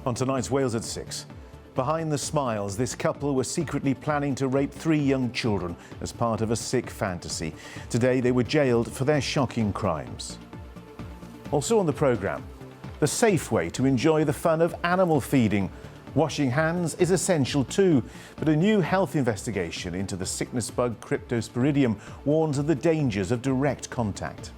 On tonight's Wales at 6. Behind the smiles, this couple were secretly planning to rape 3 young children as part of a sick fantasy. Today they were jailed for their shocking crimes. Also on the programme, the safe way to enjoy the fun of animal feeding. Washing hands is essential too, but a new health investigation into the sickness bug Cryptosporidium warns of the dangers of direct contact.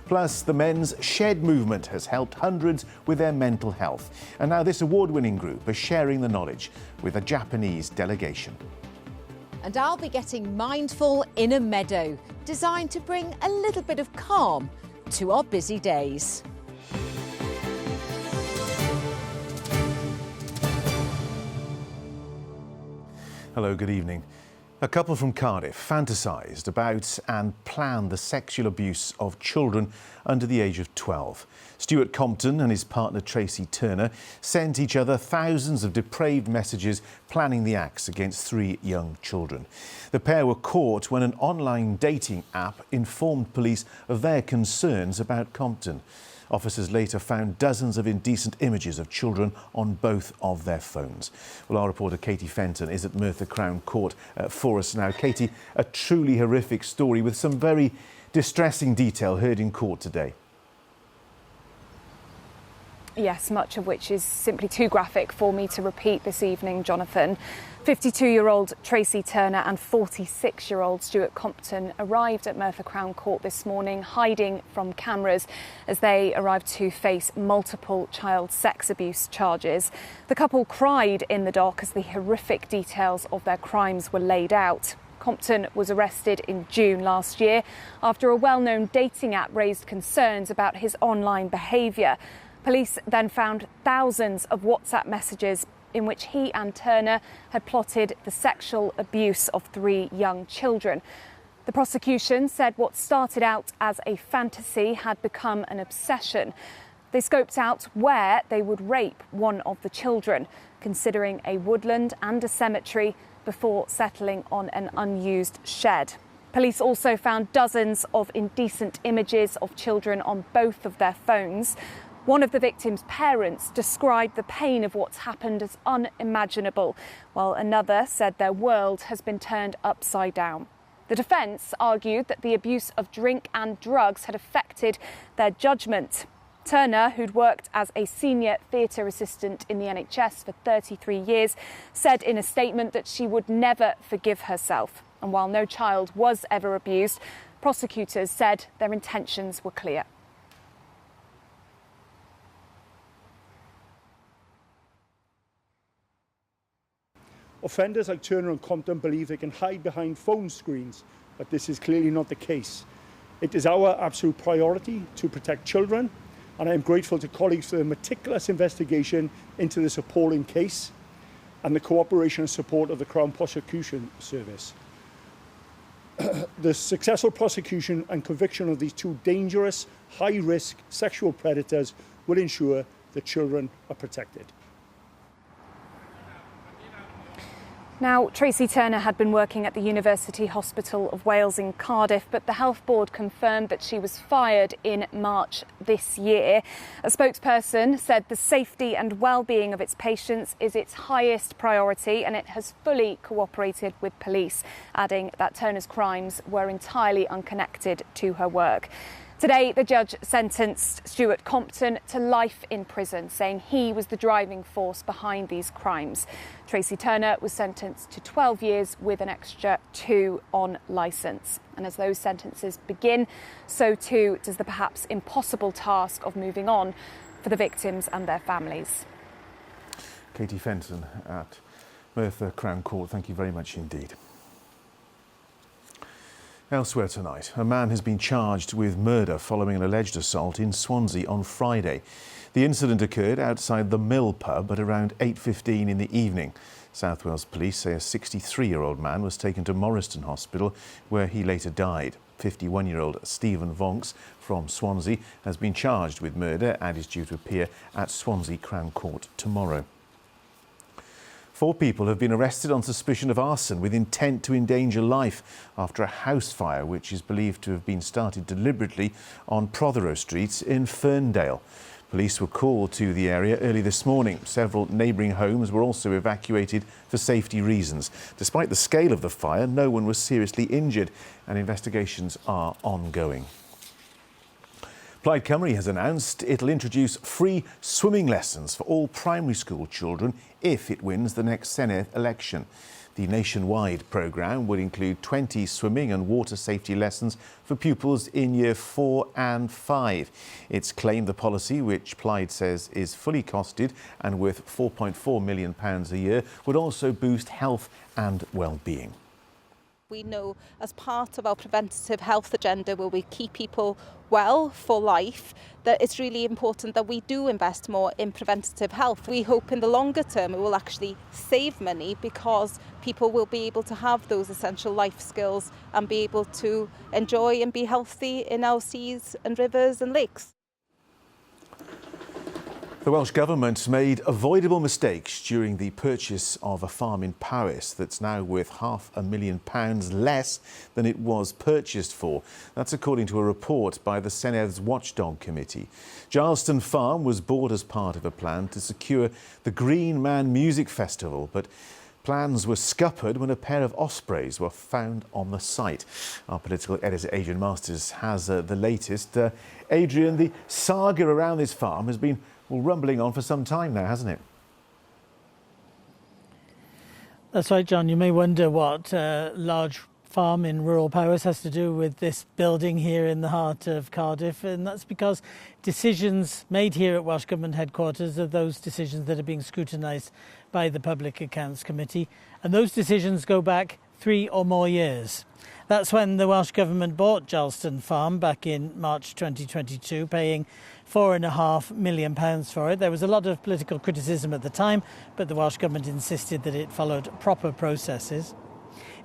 Plus, the men's shed movement has helped hundreds with their mental health. And now this award-winning group is sharing the knowledge with a Japanese delegation. And I'll be getting mindful in a meadow, designed to bring a little bit of calm to our busy days. Hello, good evening. A couple from Cardiff fantasised about and planned the sexual abuse of children under the age of 12. Stuart Compton and his partner Tracy Turner sent each other thousands of depraved messages planning the acts against 3 young children. The pair were caught when an online dating app informed police of their concerns about Compton. Officers later found dozens of indecent images of children on both of their phones. Well, our reporter Katie Fenton is at Merthyr Crown Court for us now. Katie, a truly horrific story with some very distressing detail heard in court today. Yes, much of which is simply too graphic for me to repeat this evening, Jonathan. 52-year-old Tracy Turner and 46-year-old Stuart Compton arrived at Merthyr Crown Court this morning, hiding from cameras as they arrived to face multiple child sex abuse charges. The couple cried in the dock as the horrific details of their crimes were laid out. Compton was arrested in June last year after a well-known dating app raised concerns about his online behaviour. Police then found thousands of WhatsApp messages in which he and Turner had plotted the sexual abuse of 3 young children. The prosecution said what started out as a fantasy had become an obsession. They scoped out where they would rape one of the children, considering a woodland and a cemetery before settling on an unused shed. Police also found dozens of indecent images of children on both of their phones. One of the victims' parents described the pain of what's happened as unimaginable, while another said their world has been turned upside down. The defence argued that the abuse of drink and drugs had affected their judgment. Turner, who'd worked as a senior theatre assistant in the NHS for 33 years, said in a statement that she would never forgive herself. And while no child was ever abused, prosecutors said their intentions were clear. Offenders like Turner and Compton believe they can hide behind phone screens, but this is clearly not the case. It is our absolute priority to protect children, and I am grateful to colleagues for the meticulous investigation into this appalling case and the cooperation and support of the Crown Prosecution Service. The successful prosecution and conviction of these 2 dangerous, high-risk sexual predators will ensure that children are protected. Now, Tracy Turner had been working at the University Hospital of Wales in Cardiff, but the Health Board confirmed that she was fired in March this year. A spokesperson said the safety and well-being of its patients is its highest priority, and it has fully cooperated with police, adding that Turner's crimes were entirely unconnected to her work. Today, the judge sentenced Stuart Compton to life in prison, saying he was the driving force behind these crimes. Tracy Turner was sentenced to 12 years with an extra 2 on licence. And as those sentences begin, so too does the perhaps impossible task of moving on for the victims and their families. Katie Fenton at Merthyr Crown Court, thank you very much indeed. Elsewhere tonight, a man has been charged with murder following an alleged assault in Swansea on Friday. The incident occurred outside the Mill pub at around 8:15 in the evening. South Wales police say a 63-year-old man was taken to Morriston Hospital, where he later died. 51-year-old Stephen Vonks from Swansea has been charged with murder and is due to appear at Swansea Crown Court tomorrow. 4 people have been arrested on suspicion of arson with intent to endanger life after a house fire which is believed to have been started deliberately on Prothero Street in Ferndale. Police were called to the area early this morning. Several neighbouring homes were also evacuated for safety reasons. Despite the scale of the fire, no one was seriously injured and investigations are ongoing. Plaid Cymru has announced it'll introduce free swimming lessons for all primary school children if it wins the next Senedd election. The nationwide programme would include 20 swimming and water safety lessons for pupils in Year 4 and 5. It's claimed the policy, which Plaid says is fully costed and worth £4.4 million a year, would also boost health and well-being. We know as part of our preventative health agenda where we keep people well for life, that it's really important that we do invest more in preventative health. We hope in the longer term it will actually save money because people will be able to have those essential life skills and be able to enjoy and be healthy in our seas and rivers and lakes. The Welsh Government made avoidable mistakes during the purchase of a farm in Powys that's now worth £500,000 less than it was purchased for. That's according to a report by the Senedd's Watchdog Committee. Giles Farm was bought as part of a plan to secure the Green Man Music Festival, but plans were scuppered when a pair of ospreys were found on the site. Our political editor Adrian Masters has the latest. Adrian, the saga around this farm has been rumbling on for some time now, hasn't it? That's right, John. You may wonder what a large farm in rural Powys has to do with this building here in the heart of Cardiff, and that's because decisions made here at Welsh Government headquarters are those decisions that are being scrutinised by the Public Accounts Committee, and those decisions go back 3 or more years. That's when the Welsh Government bought Giles Farm back in March 2022, paying £4.5 million for it. There was a lot of political criticism at the time, but the Welsh Government insisted that it followed proper processes.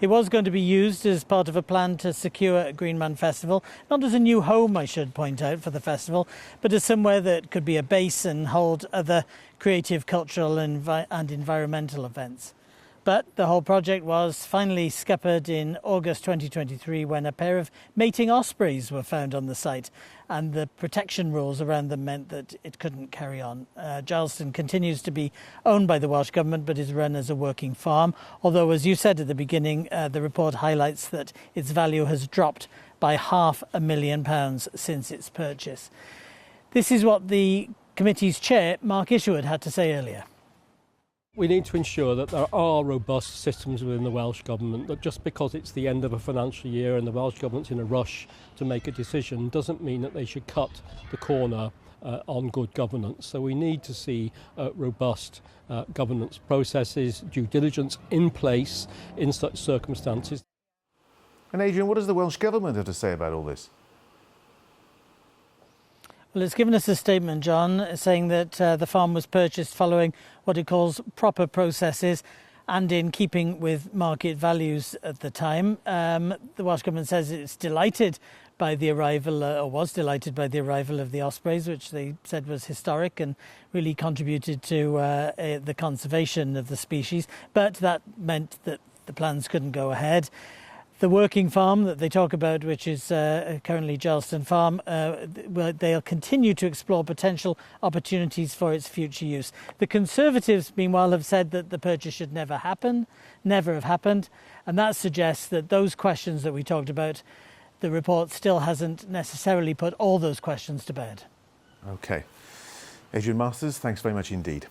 It was going to be used as part of a plan to secure a Green Man Festival, not as a new home, I should point out, for the festival, but as somewhere that could be a base and hold other creative, cultural and environmental events. But the whole project was finally scuppered in August 2023 when a pair of mating ospreys were found on the site, and the protection rules around them meant that it couldn't carry on. Giles continues to be owned by the Welsh Government but is run as a working farm, although, as you said at the beginning, the report highlights that its value has dropped by £500,000 since its purchase. This is what the committee's chair, Mark Isherwood, had to say earlier. We need to ensure that there are robust systems within the Welsh Government, that just because it's the end of a financial year and the Welsh Government's in a rush to make a decision doesn't mean that they should cut the corner on good governance. So we need to see robust governance processes, due diligence in place in such circumstances. And Adrian, what does the Welsh Government have to say about all this? Well, it's given us a statement, John, saying that the farm was purchased following what it calls proper processes and in keeping with market values at the time. The Welsh Government says it's delighted by the arrival, or was delighted by the arrival of the ospreys, which they said was historic and really contributed to the conservation of the species. But that meant that the plans couldn't go ahead. The working farm that they talk about, which is currently Giles Farm, they'll continue to explore potential opportunities for its future use. The Conservatives, meanwhile, have said that the purchase should never have happened, and that suggests that those questions that we talked about, the report still hasn't necessarily put all those questions to bed. OK. Adrian Masters, thanks very much indeed.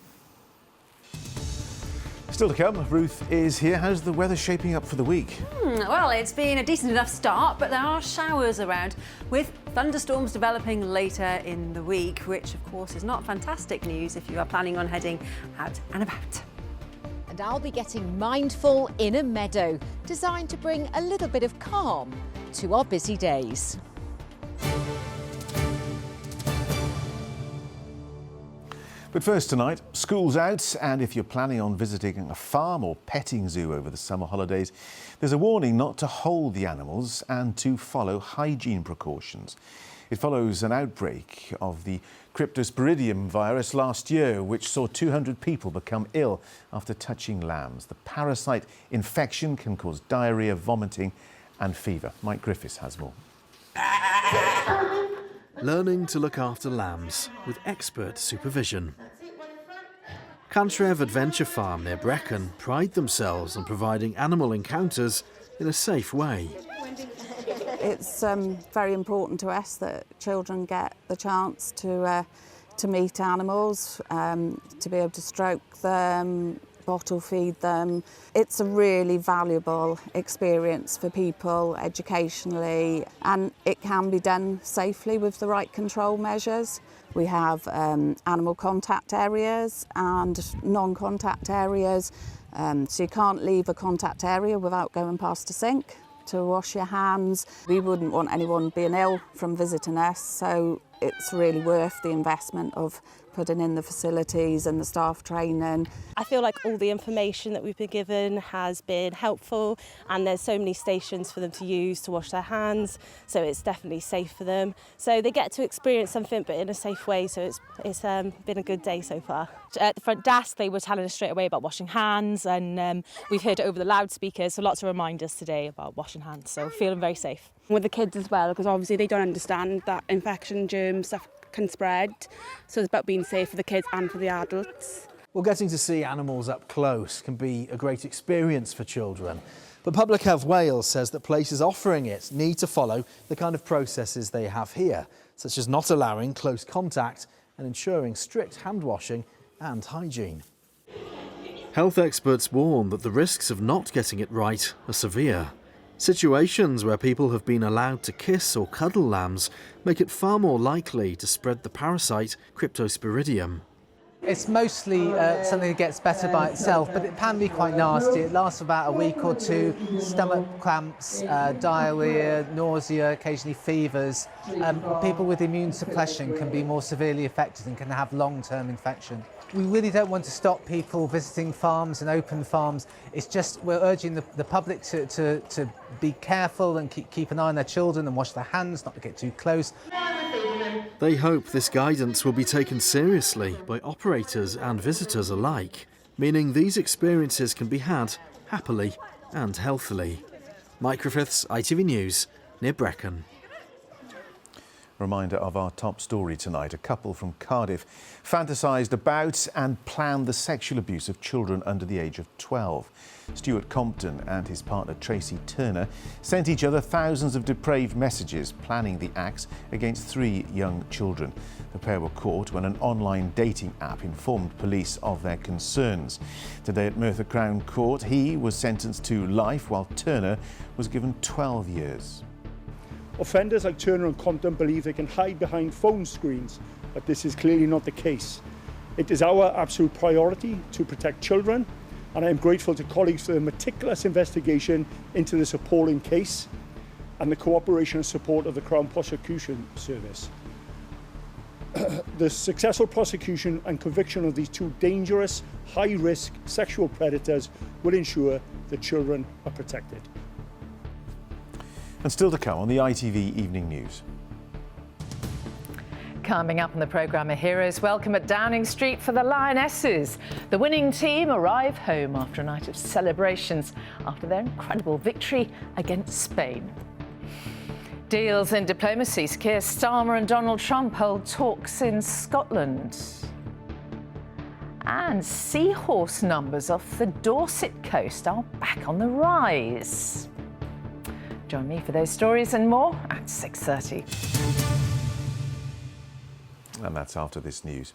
Still to come, Ruth is here. How's the weather shaping up for the week? Well, it's been a decent enough start, but there are showers around, with thunderstorms developing later in the week, which of course is not fantastic news if you are planning on heading out and about. And I'll be getting mindful in a meadow, designed to bring a little bit of calm to our busy days. But first tonight, school's out, and if you're planning on visiting a farm or petting zoo over the summer holidays, there's a warning not to hold the animals and to follow hygiene precautions. It follows an outbreak of the Cryptosporidium virus last year, which saw 200 people become ill after touching lambs. The parasite infection can cause diarrhoea, vomiting and fever. Mike Griffiths has more. learning to look after lambs with expert supervision. Cantrev Adventure Farm near Brecon pride themselves on providing animal encounters in a safe way. It's very important to us that children get the chance to meet animals, to be able to stroke them, bottle feed them. It's a really valuable experience for people educationally, and it can be done safely with the right control measures. We have animal contact areas and non-contact areas, so you can't leave a contact area without going past a sink to wash your hands. We wouldn't want anyone being ill from visiting us, so it's really worth the investment of putting in the facilities and the staff training. I feel like all the information that we've been given has been helpful, and there's so many stations for them to use to wash their hands, so it's definitely safe for them. So they get to experience something but in a safe way, so it's been a good day so far. At the front desk they were telling us straight away about washing hands, and we've heard it over the loudspeakers, so lots of reminders today about washing hands, so feeling very safe. With the kids as well, because obviously they don't understand that infection, germs, stuff can spread, so it's about being safe for the kids and for the adults. Well, getting to see animals up close can be a great experience for children. But Public Health Wales says that places offering it need to follow the kind of processes they have here, such as not allowing close contact and ensuring strict hand washing and hygiene. Health experts warn that the risks of not getting it right are severe. Situations where people have been allowed to kiss or cuddle lambs make it far more likely to spread the parasite Cryptosporidium. It's mostly something that gets better by itself, but it can be quite nasty. It lasts about a week or two. Stomach cramps, diarrhoea, nausea, occasionally fevers. People with immune suppression can be more severely affected and can have long-term infection. We really don't want to stop people visiting farms and open farms. It's just we're urging the public to be careful and keep an eye on their children and wash their hands, not to get too close. They hope this guidance will be taken seriously by operators and visitors alike, meaning these experiences can be had happily and healthily. Mike Griffiths, ITV News, near Brecon. Reminder of our top story tonight. A couple from Cardiff fantasised about and planned the sexual abuse of children under the age of 12. Stuart Compton and his partner Tracy Turner sent each other thousands of depraved messages planning the acts against 3 young children. The pair were caught when an online dating app informed police of their concerns. Today at Merthyr Crown Court, he was sentenced to life while Turner was given 12 years. Offenders like Turner and Compton believe they can hide behind phone screens, but this is clearly not the case. It is our absolute priority to protect children, and I am grateful to colleagues for their meticulous investigation into this appalling case and the cooperation and support of the Crown Prosecution Service. The successful prosecution and conviction of these 2 dangerous, high-risk sexual predators will ensure that children are protected. And still to come on the ITV Evening News. Coming up on the programme, a hero's welcome at Downing Street for the Lionesses. The winning team arrive home after a night of celebrations after their incredible victory against Spain. Deals in diplomacy. Keir Starmer and Donald Trump hold talks in Scotland. And seahorse numbers off the Dorset coast are back on the rise. Join me for those stories and more at 6:30. And that's after this news.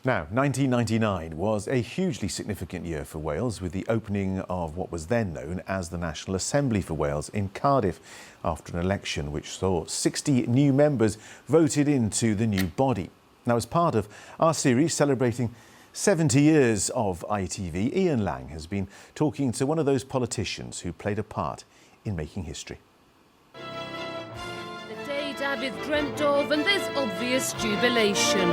Now, 1999 was a hugely significant year for Wales, with the opening of what was then known as the National Assembly for Wales in Cardiff, after an election which saw 60 new members voted into the new body. Now, as part of our series celebrating 70 years of ITV, Ian Lang has been talking to one of those politicians who played a part in making history. The day David dreamt of, and there's obvious jubilation.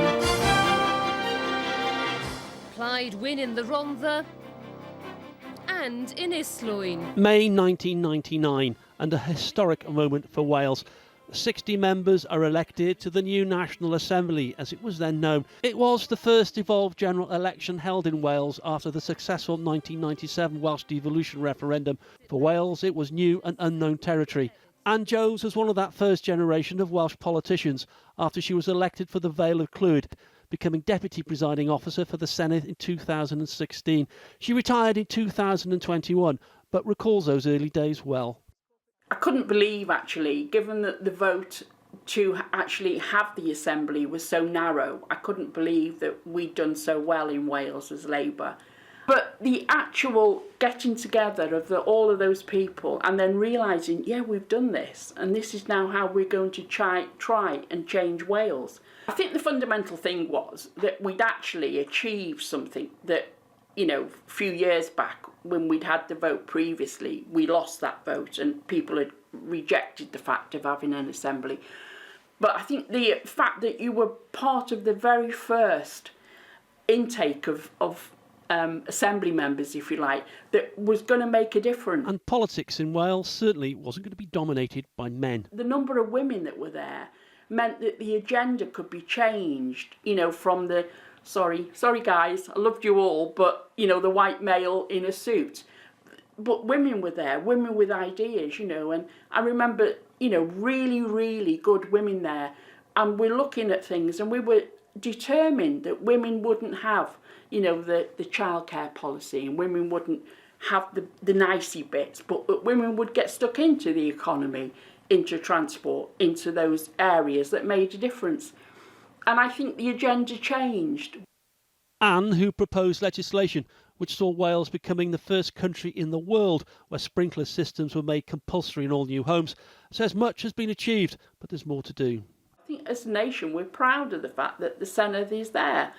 Plaid win in the Rhondda and in Islwyn. May 1999, and a historic moment for Wales. 60 members are elected to the new National Assembly, as it was then known. It was the first devolved general election held in Wales after the successful 1997 Welsh devolution referendum. For Wales, it was new and unknown territory, Anne Jones was one of that first generation of Welsh politicians after she was elected for the Vale of Clwyd, becoming Deputy Presiding Officer for the Senedd in 2016. She retired in 2021, but recalls those early days well. I couldn't believe, actually, given that the vote to actually have the Assembly was so narrow, I couldn't believe that we'd done so well in Wales as Labour. But the actual getting together of all of those people and then realising, yeah, we've done this and this is now how we're going to try and change Wales. I think the fundamental thing was that we'd actually achieved something that, you know, a few years back when we'd had the vote previously, we lost that vote and people had rejected the fact of having an Assembly. But I think the fact that you were part of the very first intake of Assembly members, if you like, that was going to make a difference. And politics in Wales certainly wasn't going to be dominated by men. The number of women that were there meant that the agenda could be changed, you know, from the, sorry guys, I loved you all, but, you know, the white male in a suit. But women were there, women with ideas, you know, and I remember, you know, really, really good women there. And we're looking at things and we were determined that women wouldn't have, you know, the childcare policy and women wouldn't have the nicey bits, but that women would get stuck into the economy, into transport, into those areas that made a difference. And I think the agenda changed. Anne, who proposed legislation which saw Wales becoming the first country in the world where sprinkler systems were made compulsory in all new homes, says much has been achieved, but there's more to do. I think as a nation we're proud of the fact that the Senedd is there.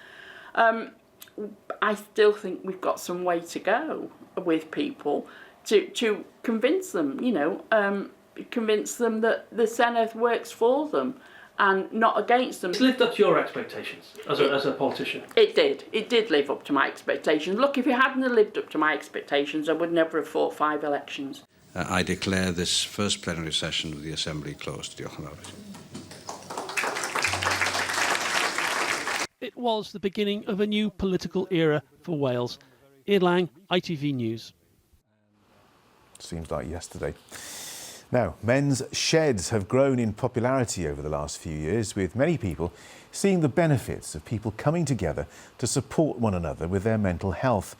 I still think we've got some way to go with people to convince them, you know, convince them that the Senedd works for them and not against them. It's lived up to your expectations as a politician. It did live up to my expectations. Look, if it hadn't lived up to my expectations, I would never have fought 5 elections. I declare this first plenary session of the Assembly closed. Diolch yn fawr. It was the beginning of a new political era for Wales. Ian Lang, ITV News. Seems like yesterday. Now, men's sheds have grown in popularity over the last few years, with many people seeing the benefits of people coming together to support one another with their mental health.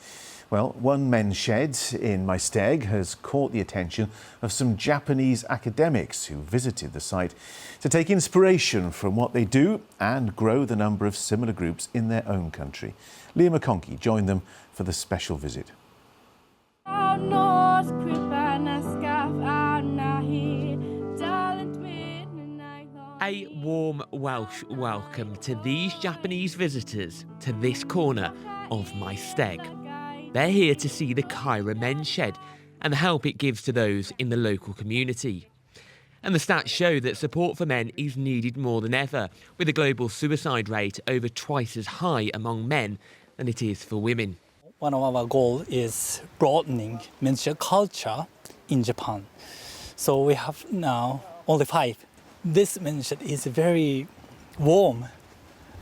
Well, one men's shed in Maesteg has caught the attention of some Japanese academics who visited the site to take inspiration from what they do and grow the number of similar groups in their own country. Leah McConkey joined them for the special visit. A warm Welsh welcome to these Japanese visitors to this corner of Maesteg. They're here to see the Cymru men's shed and the help it gives to those in the local community. And the stats show that support for men is needed more than ever, with a global suicide rate over twice as high among men than it is for women. One of our goals is broadening men's shed culture in Japan. So we have now only 5. This men's shed is very warm,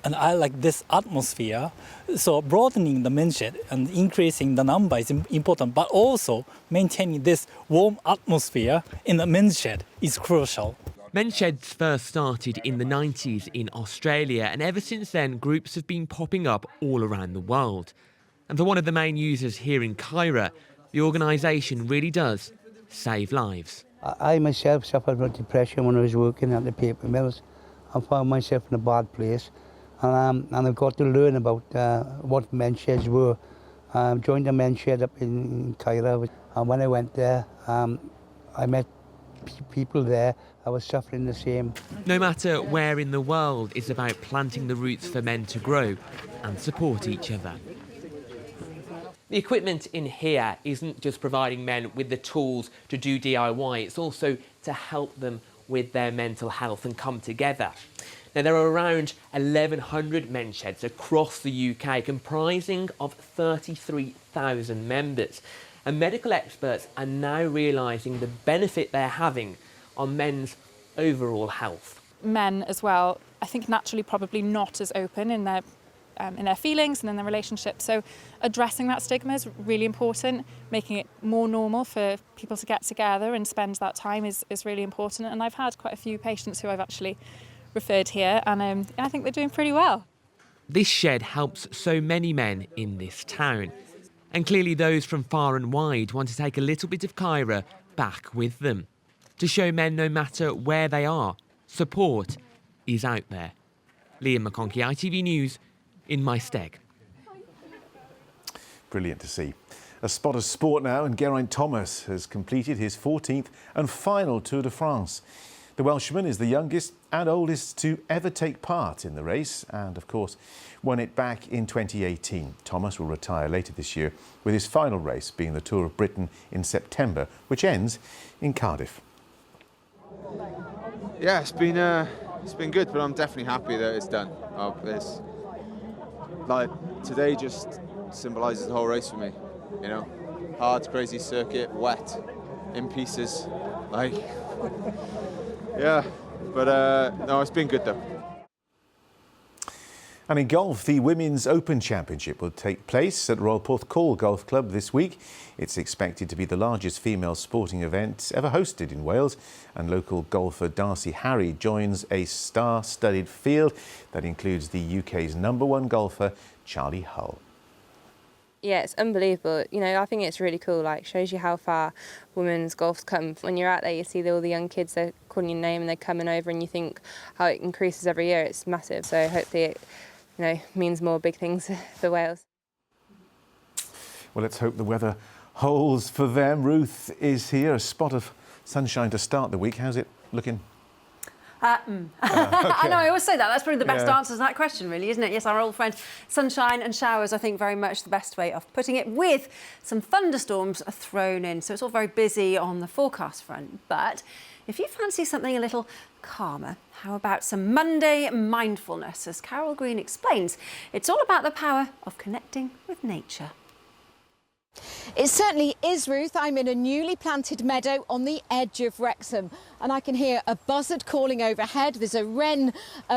and I like this atmosphere. So broadening the men's shed and increasing the number is important, but also maintaining this warm atmosphere in the men's shed is crucial. Men's sheds first started in the 90s in Australia, and ever since then groups have been popping up all around the world. And for one of the main users here in Cymru, the organisation really does save lives. I myself suffered from depression when I was working at the paper mills. I found myself in a bad place, and I've got to learn about what men's sheds were. I joined a men's shed up in Cymru, and when I went there, I met people there that were suffering the same. No matter where in the world, it's about planting the roots for men to grow and support each other. The equipment in here isn't just providing men with the tools to do DIY, it's also to help them with their mental health and come together. Now, there are around 1,100 men's sheds across the UK, comprising of 33,000 members. And medical experts are now realising the benefit they're having on men's overall health. Men as well, I think naturally probably not as open in their in their feelings and in their relationships. So addressing that stigma is really important. Making it more normal for people to get together and spend that time is really important. And I've had quite a few patients who I've actually referred here, and I think they're doing pretty well. This shed helps so many men in this town. And clearly those from far and wide want to take a little bit of Kyra back with them. To show men, no matter where they are, support is out there. Liam McConkey, ITV News, in my steg. Brilliant to see. A spot of sport now, and Geraint Thomas has completed his 14th and final Tour de France. The Welshman is the youngest and oldest to ever take part in the race and, of course, won it back in 2018. Thomas will retire later this year, with his final race being the Tour of Britain in September, which ends in Cardiff. Yeah, it's been good, but I'm definitely happy that it's done. Today just symbolises the whole race for me. You know, hard, crazy circuit, wet, in pieces, yeah, but no, it's been good though. And in golf, the Women's Open Championship will take place at Royal Porthcawl Golf Club this week. It's expected to be the largest female sporting event ever hosted in Wales, and local golfer Darcy Harry joins a star-studded field that includes the UK's #1 golfer, Charlie Hull. Yeah, it's unbelievable. You know, I think it's really cool, shows you how far women's golf's come. When you're out there, you see all the young kids, they're calling your name and they're coming over, and you think how it increases every year. It's massive. So hopefully it, means more big things for Wales. Well, let's hope the weather holds for them. Ruth is here, a spot of sunshine to start the week. How's it looking? Okay. I know, I always say that. That's probably the best answer to that question, really, isn't it? Yes, our old friend. Sunshine and showers, I think, very much the best way of putting it, with some thunderstorms thrown in. So it's all very busy on the forecast front. But if you fancy something a little calmer, how about some Monday mindfulness? As Carol Green explains, it's all about the power of connecting with nature. It certainly is, Ruth. I'm in a newly planted meadow on the edge of Wrexham, and I can hear a buzzard calling overhead. There's a wren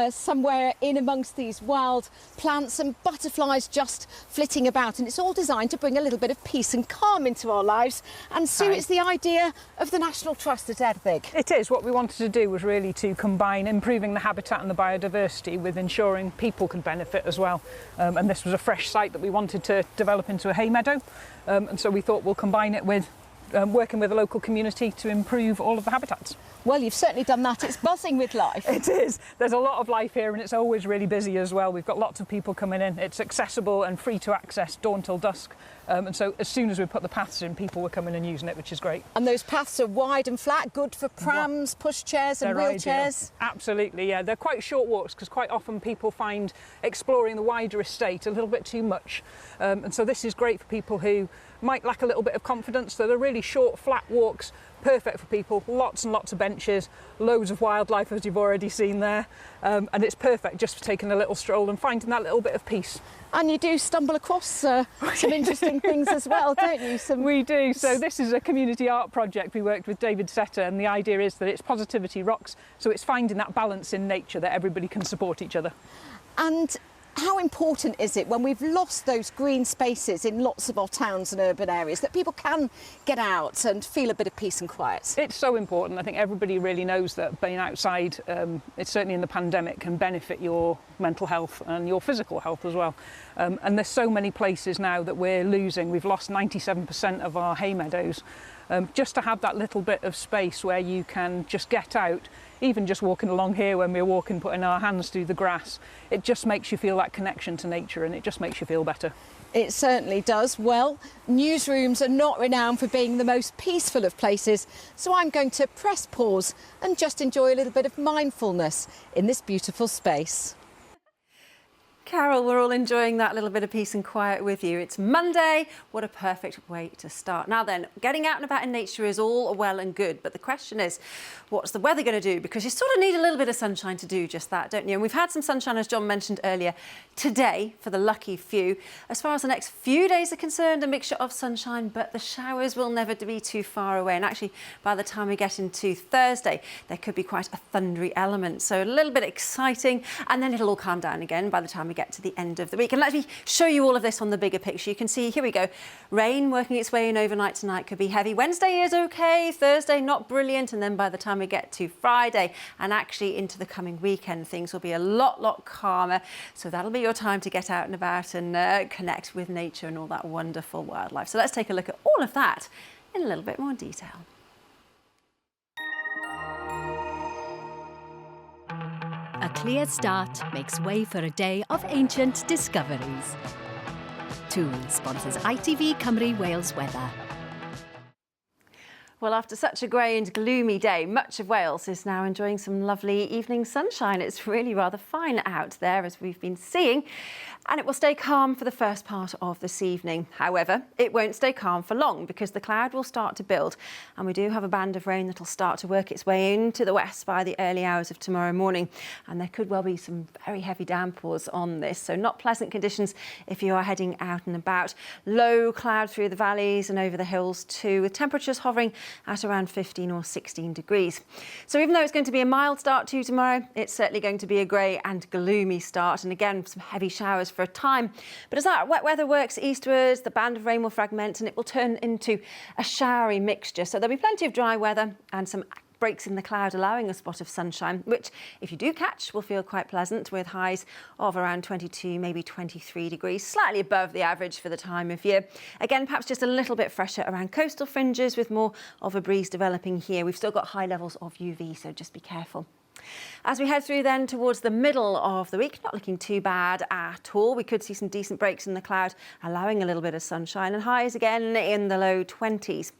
somewhere in amongst these wild plants, and butterflies just flitting about, and it's all designed to bring a little bit of peace and calm into our lives. And Sue, it's the idea of the National Trust at Edvig. It is. What we wanted to do was really to combine improving the habitat and the biodiversity with ensuring people could benefit as well. And this was a fresh site that we wanted to develop into a hay meadow. And so we thought we'll combine it with working with the local community to improve all of the habitats. Well, you've certainly done that. It's buzzing with life. It is. There's a lot of life here, and it's always really busy as well. We've got lots of people coming in. It's accessible and free to access dawn till dusk. And so as soon as we put the paths in, people were coming and using it, which is great. And those paths are wide and flat, good for prams, pushchairs and wheelchairs? Absolutely, yeah. They're quite short walks because quite often people find exploring the wider estate a little bit too much. And so this is great for people who might lack a little bit of confidence. So they're really short, flat walks, perfect for people. Lots and lots of benches, loads of wildlife, as you've already seen there. And it's perfect just for taking a little stroll and finding that little bit of peace. And you do stumble across some interesting things as well, don't you? We do. So this is a community art project we worked with David Setter, and the idea is that it's positivity rocks. So it's finding that balance in nature that everybody can support each other. And how important is it when we've lost those green spaces in lots of our towns and urban areas that people can get out and feel a bit of peace and quiet? It's so important. I think everybody really knows that being outside, it's certainly in the pandemic, can benefit your mental health and your physical health as well. And there's so many places now that we're losing. We've lost 97% of our hay meadows. Just to have that little bit of space where you can just get out, even just walking along here when we're walking, putting our hands through the grass, it just makes you feel that connection to nature, and it just makes you feel better. It certainly does. Well, newsrooms are not renowned for being the most peaceful of places, so I'm going to press pause and just enjoy a little bit of mindfulness in this beautiful space. Carol, we're all enjoying that little bit of peace and quiet with you. It's Monday. What a perfect way to start. Now then, getting out and about in nature is all well and good, but the question is, what's the weather going to do? Because you sort of need a little bit of sunshine to do just that, don't you? And we've had some sunshine, as John mentioned earlier, today for the lucky few. As far as the next few days are concerned, a mixture of sunshine, but the showers will never be too far away. And actually, by the time we get into Thursday, there could be quite a thundery element. So a little bit exciting, and then it'll all calm down again by the time we get to the end of the week. And let me show you all of this on the bigger picture. You can see, here we go, rain working its way in overnight tonight could be heavy. Wednesday is okay, Thursday not brilliant, and then by the time we get to Friday and actually into the coming weekend, things will be a lot calmer. So that'll be your time to get out and about and connect with nature and all that wonderful wildlife. So let's take a look at all of that in a little bit more detail. A clear start makes way for a day of ancient discoveries. TUI sponsors ITV Cymru Wales weather. Well, after such a grey and gloomy day, much of Wales is now enjoying some lovely evening sunshine. It's really rather fine out there, as we've been seeing, and it will stay calm for the first part of this evening. However, it won't stay calm for long because the cloud will start to build, and we do have a band of rain that will start to work its way into the west by the early hours of tomorrow morning, and there could well be some very heavy downpours on this, so not pleasant conditions if you are heading out and about. Low cloud through the valleys and over the hills too, with temperatures hovering at around 15 or 16 degrees. So even though it's going to be a mild start to tomorrow, it's certainly going to be a grey and gloomy start, and again some heavy showers for a time. But as that wet weather works eastwards, the band of rain will fragment and it will turn into a showery mixture. So there'll be plenty of dry weather and some breaks in the cloud, allowing a spot of sunshine, which, if you do catch, will feel quite pleasant, with highs of around 22, maybe 23 degrees, slightly above the average for the time of year. Again, perhaps just a little bit fresher around coastal fringes, with more of a breeze developing here. We've still got high levels of UV, so just be careful. As we head through then towards the middle of the week, not looking too bad at all. We could see some decent breaks in the cloud, allowing a little bit of sunshine, and highs again in the low 20s.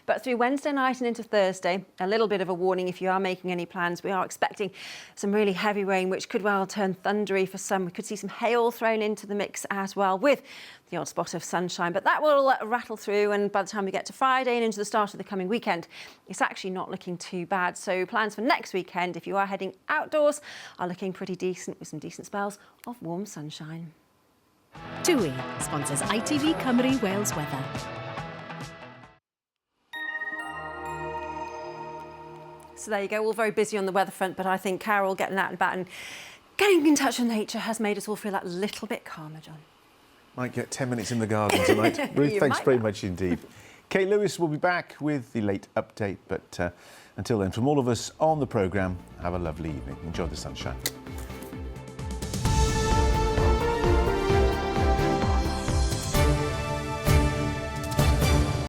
But through Wednesday night and into Thursday, a little bit of a warning if you are making any plans. We are expecting some really heavy rain, which could well turn thundery for some. We could see some hail thrown into the mix as well, with the odd spot of sunshine, but that will rattle through, and by the time we get to Friday and into the start of the coming weekend, it's actually not looking too bad. So plans for next weekend, if you are heading outdoors, are looking pretty decent, with some decent spells of warm sunshine. TUI sponsors ITV Cymru Wales weather. So there you go, all very busy on the weather front, but I think Carol getting out and about and getting in touch with nature has made us all feel that little bit calmer, John. Might get 10 minutes in the garden tonight. Ruth, thanks very much indeed. Kate Lewis will be back with the late update, but until then, from all of us on the programme, have a lovely evening. Enjoy the sunshine.